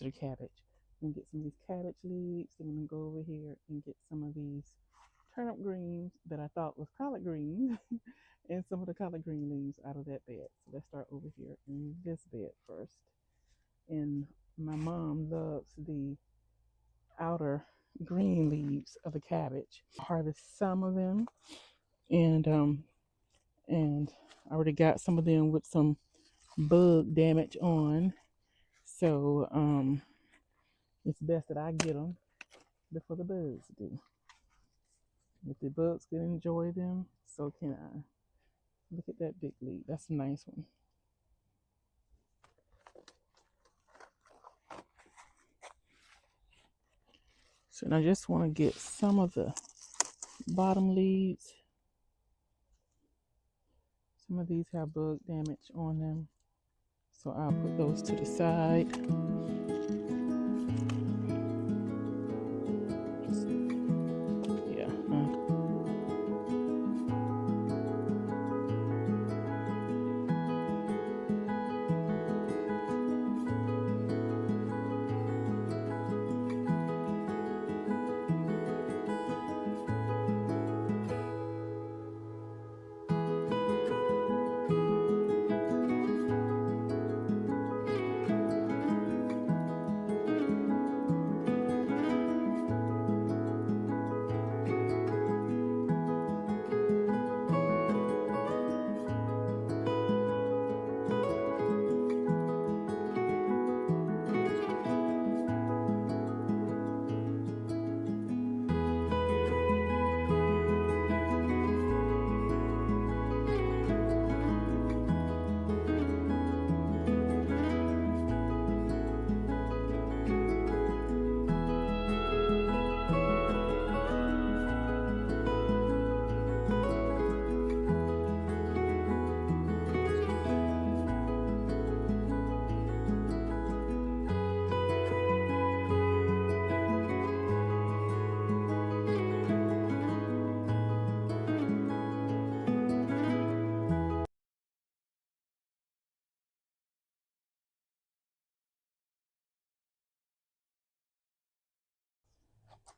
to the cabbage. I'm gonna get some of these cabbage leaves. I'm gonna go over here and get some of these turnip greens that I thought was collard greens and some of the collard green leaves out of that bed. So let's start over here in this bed first. And my mom loves the outer green leaves of the cabbage. Harvest some of them, and I already got some of them with some bug damage on. So it's best that I get them before the bugs do. If the bugs can enjoy them, so can I. Look at that big leaf. That's a nice one. So I just want to get some of the bottom leaves. Some of these have bug damage on them. So I'll put those to the side. Yeah.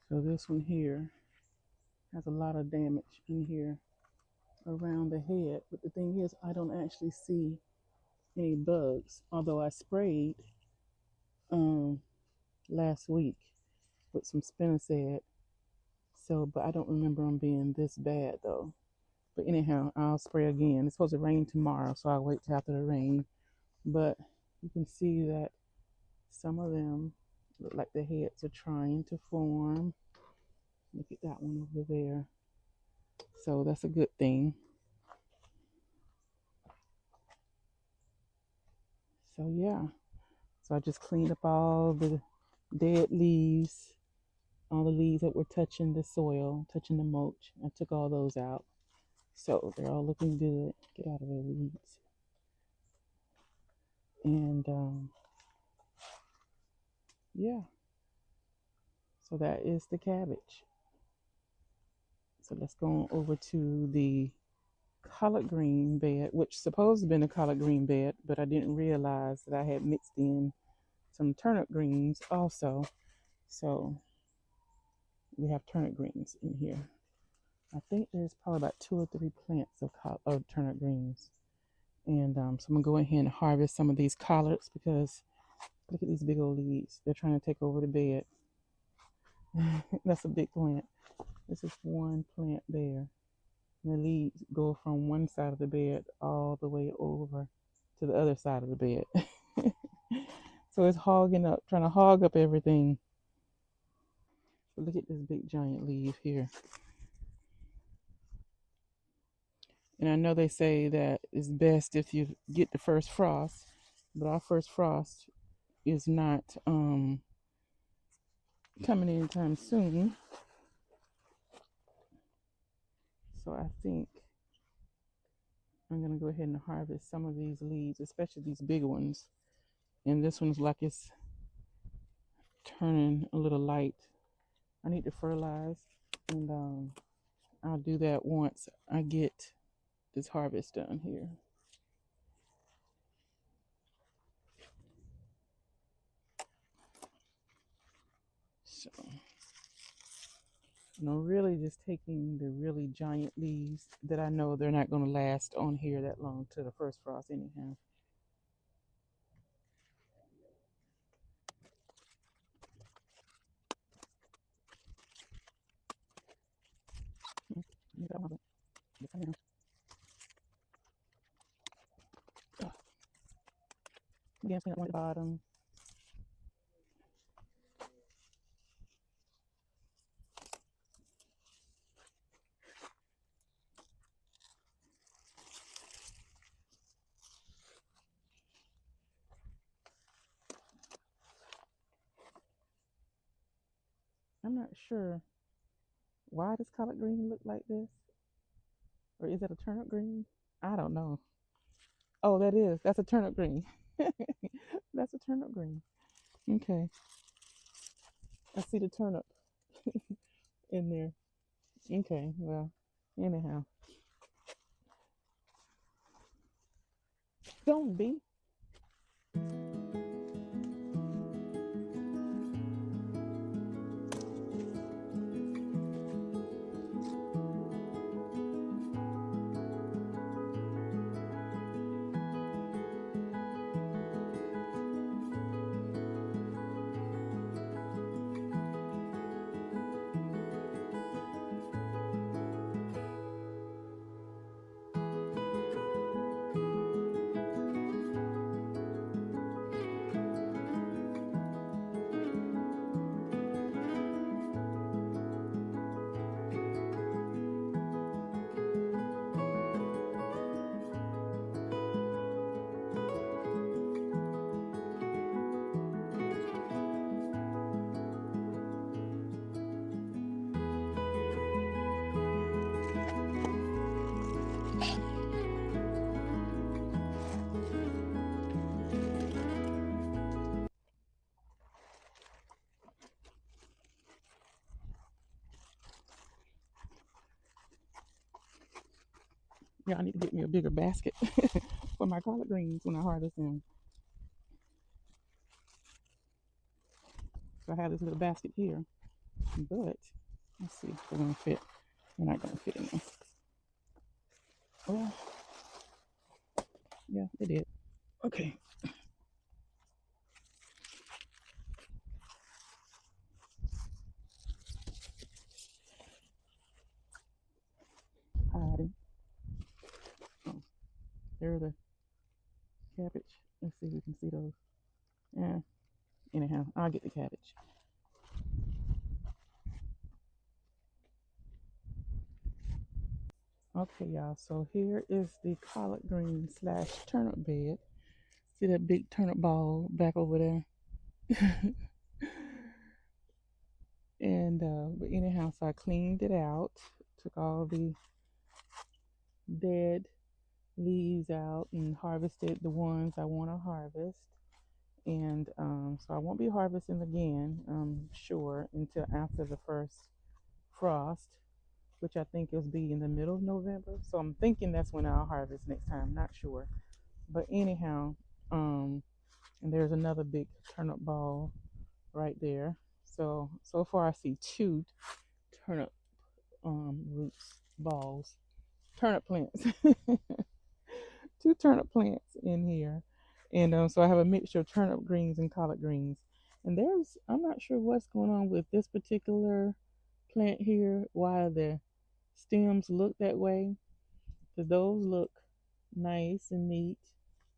So this one here has a lot of damage in here around the head. But the thing is, I don't actually see any bugs, although I sprayed last week with some spinosad. So, but I don't remember them being this bad though. But anyhow, I'll spray again. It's supposed to rain tomorrow, so I'll wait till after the rain. But you can see that some of them look like the heads are trying to form. Look at that one over there. So that's a good thing. So yeah. So I just cleaned up all the dead leaves, all the leaves that were touching the soil, touching the mulch. I took all those out. So they're all looking good. Get out of the weeds. And yeah. So that is the cabbage. So let's go over to the collard green bed, which supposed to have been a collard green bed, but I didn't realize that I had mixed in some turnip greens also. So we have turnip greens in here. I think there's probably about 2 or 3 plants of turnip greens. And so I'm going to go ahead and harvest some of these collards because look at these big old leaves. They're trying to take over the bed. That's a big plant. This is one plant there. And the leaves go from one side of the bed all the way over to the other side of the bed. So it's hogging up, trying to hog up everything. So look at this big giant leaf here. And I know they say that it's best if you get the first frost, but our first frost is not coming anytime soon. So I think I'm going to go ahead and harvest some of these leaves, especially these big ones. And this one's like it's turning a little light. I need to fertilize, and I'll do that once I get this harvest done here. So, and I'm really just taking the really giant leaves that I know they're not going to last on here that long to the first frost anyhow. You got one of it. Yes, I am. Oh, again, clean up one at the bottom. I'm not sure why does collard green look like this, or is it a turnip green? I don't know. Oh, that's a turnip green. That's a turnip green. Okay, I see the turnip in there. Okay, well, anyhow, don't be. Yeah, I need to get me a bigger basket for my collard greens when I harvest them. So I have this little basket here, but let's see if they're gonna fit. They're not gonna fit in there. Oh, yeah, they did. Okay, hiding. Oh, there's the cabbage. Let's see if we can see those. Yeah. Anyhow, I'll get the cabbage. Okay, y'all. So here is the collard green slash turnip bed. See that big turnip ball back over there? And but anyhow, so I cleaned it out, took all the dead leaves out, and harvested the ones I want to harvest. And so I won't be harvesting again, I'm sure, until after the first frost, which I think will be in the middle of November. So I'm thinking that's when I'll harvest next time. Not sure, but anyhow, and there's another big turnip ball right there. So far I see two turnip roots balls, turnip plants, two turnip plants in here, and so I have a mixture of turnip greens and collard greens. And I'm not sure what's going on with this particular plant here, why the stems look that way, because those look nice and neat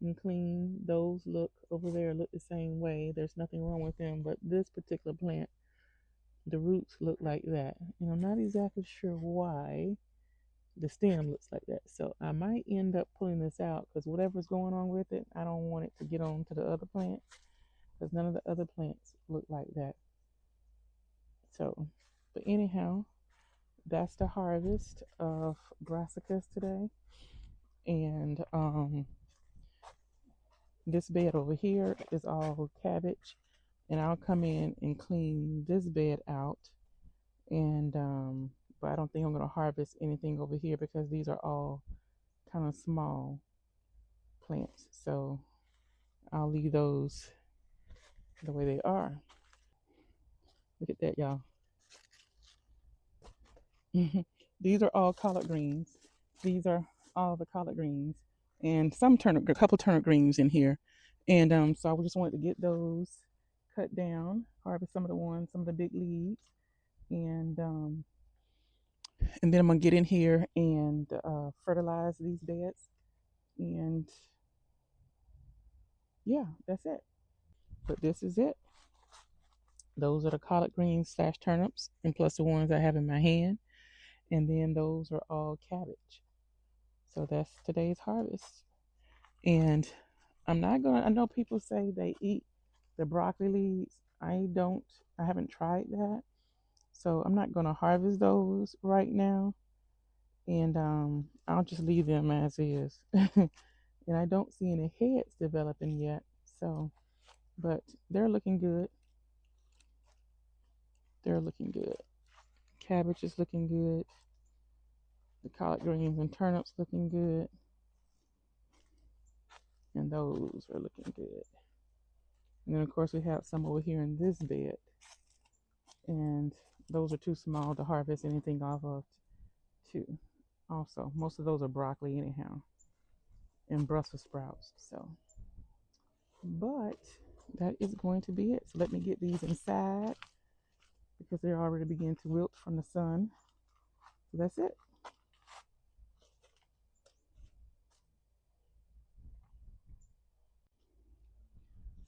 and clean. Those look over there look the same way. There's nothing wrong with them, but this particular plant, the roots look like that, and I'm not exactly sure why the stem looks like that. So I might end up pulling this out because whatever's going on with it, I don't want it to get on to the other plants because none of the other plants look like that. So, but anyhow, that's the harvest of brassicas today. And this bed over here is all cabbage, and I'll come in and clean this bed out. And but I don't think I'm going to harvest anything over here because these are all kind of small plants. So I'll leave those the way they are. Look at that, y'all. These are all collard greens. These are all the collard greens, and some turnip, a couple turnip greens in here. And so I just wanted to get those cut down, harvest some of the ones, some of the big leaves, and then I'm gonna get in here and fertilize these beds. And yeah, that's it. But this is it. Those are the collard greens slash turnips, and plus the ones I have in my hand. And then those are all cabbage. So that's today's harvest. And I'm not gonna. I know people say they eat the broccoli leaves. I haven't tried that. So I'm not gonna harvest those right now. And I'll just leave them as is. And I don't see any heads developing yet. So, but they're looking good. They're looking good. Cabbage is looking good. The collard greens and turnips looking good. And those are looking good. And then of course we have some over here in this bed. And those are too small to harvest anything off of too. Also, most of those are broccoli anyhow. And Brussels sprouts. So, but that is going to be it. So let me get these inside because they're already beginning to wilt from the sun. So that's it.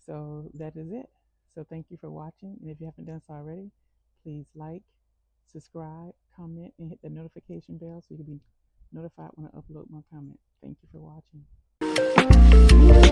So that is it. So thank you for watching. And if you haven't done so already, please like, subscribe, comment, and hit the notification bell so you can be notified when I upload more content. Thank you for watching.